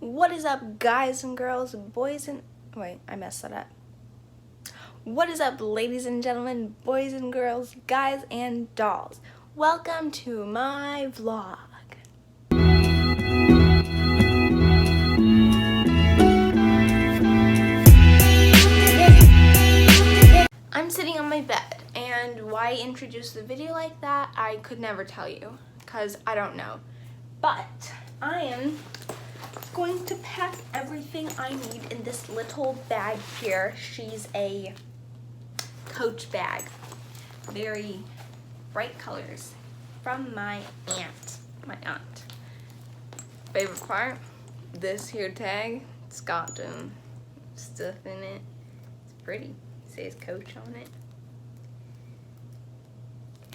What is up, guys and girls, boys and... Wait, I messed that up. What is up, ladies and gentlemen, boys and girls, guys and dolls? Welcome to my vlog. I'm sitting on my bed, and why introduce the video like that, I could never tell you, because I don't know. But I am going to pack everything I need in this little bag here. She's a Coach bag. Very bright colors from my aunt. Favorite part, this here tag, it's got stuff in it. It's pretty. It says Coach on it.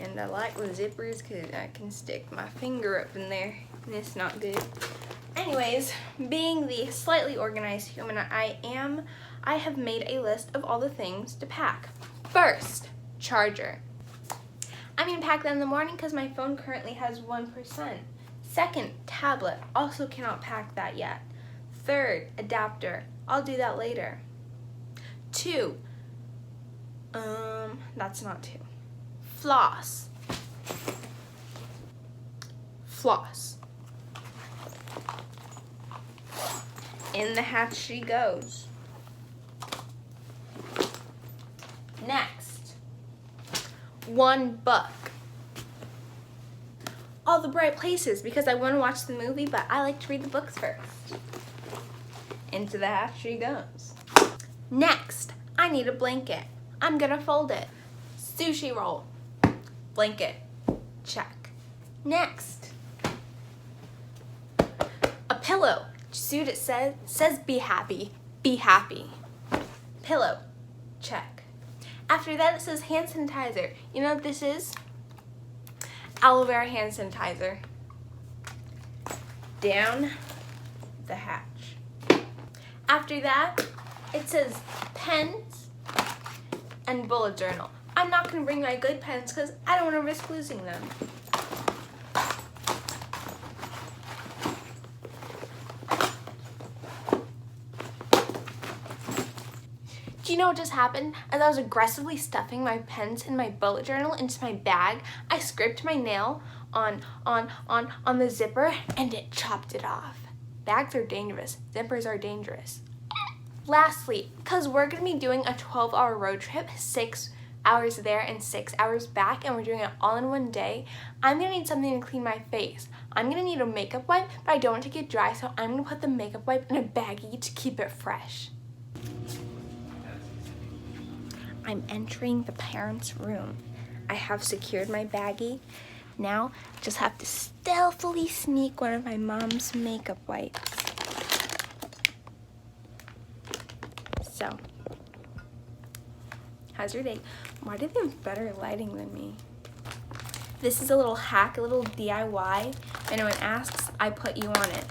And I like the zippers because I can stick my finger up in there and it's not good. Anyways, being the slightly organized human I am, I have made a list of all the things to pack. First, charger. I'm going to pack that in the morning because my phone currently has 1%. Second, tablet. Also cannot pack that yet. Third, adapter. I'll do that later. 2. That's not 2. Floss. Floss. In the hatch she goes. Next, 1 book. All the bright places because I want to watch the movie, but I like to read the books first. Into the hatch she goes. Next, I need a blanket. I'm gonna fold it. Sushi roll. Blanket. Check. Next, a pillow. See what it says be happy. Be happy. Pillow. Check. After that, it says hand sanitizer. You know what this is? Aloe vera hand sanitizer. Down the hatch. After that, it says pens and bullet journal. I'm not going to bring my good pens because I don't want to risk losing them. Do you know what just happened? As I was aggressively stuffing my pens and my bullet journal into my bag, I scraped my nail on the zipper and it chopped it off. Bags are dangerous. Zippers are dangerous. Lastly, because we're going to be doing a 12-hour road trip, 6 hours there and 6 hours back, and we're doing it all in one day, I'm going to need something to clean my face. I'm going to need a makeup wipe, but I don't want it to get dry, so I'm going to put the makeup wipe in a baggie to keep it fresh. I'm entering the parents' room. I have secured my baggie. Now, just have to stealthily sneak one of my mom's makeup wipes. So, how's your day? Why do they have better lighting than me? This is a little hack, a little DIY. If anyone asks, I put you on it.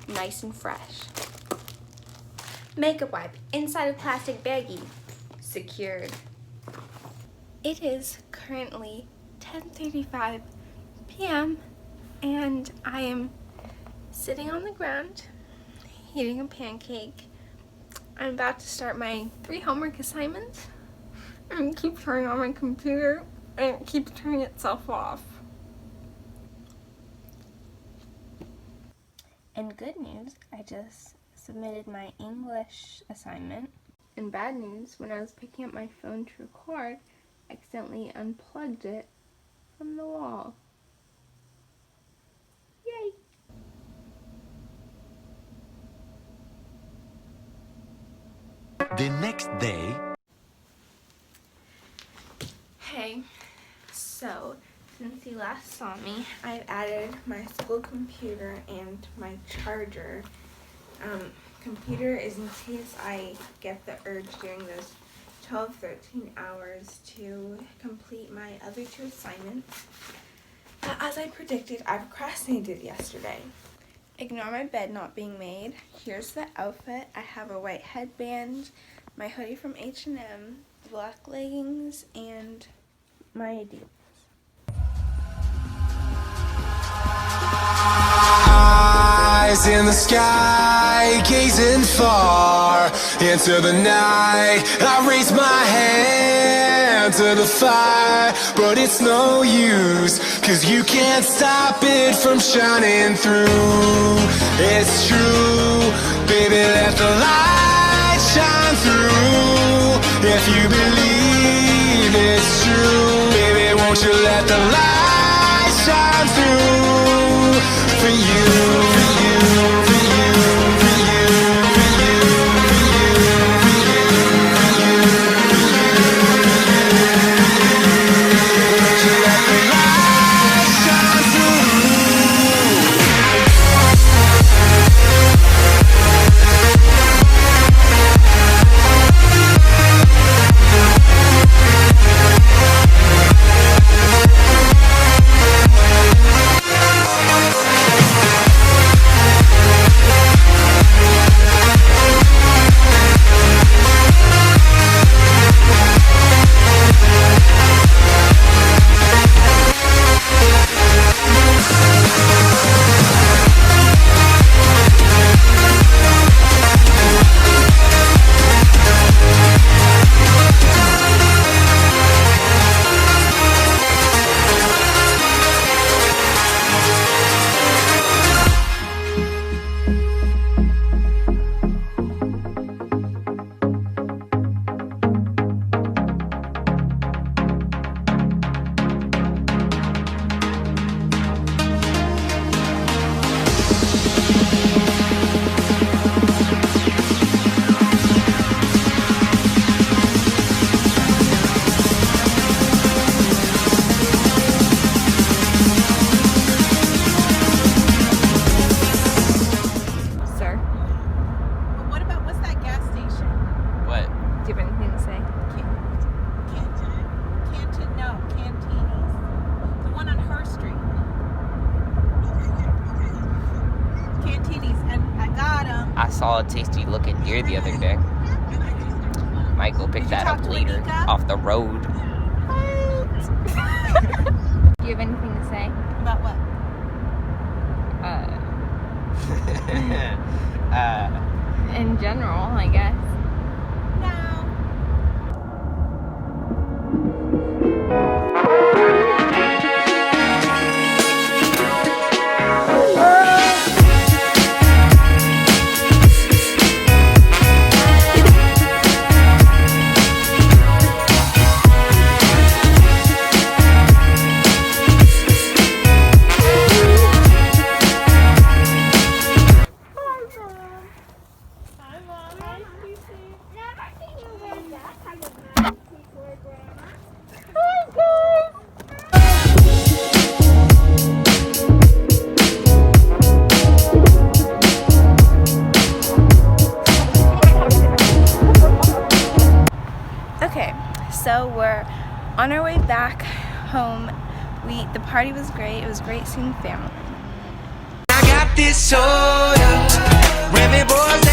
Nice and fresh. Makeup wipe inside a plastic baggie. Secured. It is currently 10:35 p.m. and I am sitting on the ground eating a pancake. I'm about to start my 3 homework assignments and keep turning on my computer and it keeps turning itself off. And good news, I just submitted my English assignment. And bad news, when I was picking up my phone to record, I accidentally unplugged it from the wall. Yay! The next day. Hey, so since you last saw me, I've added my school computer and my charger. Computer is in case I get the urge during those 12-13 hours to complete my other 2 assignments. As I predicted, I procrastinated yesterday. Ignore my bed not being made. Here's the outfit. I have a white headband, my hoodie from H&M, black leggings, and my Adidas. eyes in the sky, gazing far into the night. I raise my hand to the fire, but it's no use, 'cause you can't stop it from shining through. It's true, baby, let the light shine through. If you believe it's true, baby, won't you let the light shine through for you, for you, for you, for you, for you, for you, for you, won't you let the light shine through. I saw a tasty looking deer the other day. Might go pick that up later off the road. Do you have anything to say? About what? In general, I guess. Okay, so we're on our way back home. The party was great. It was great seeing family. I got this soda, when me boys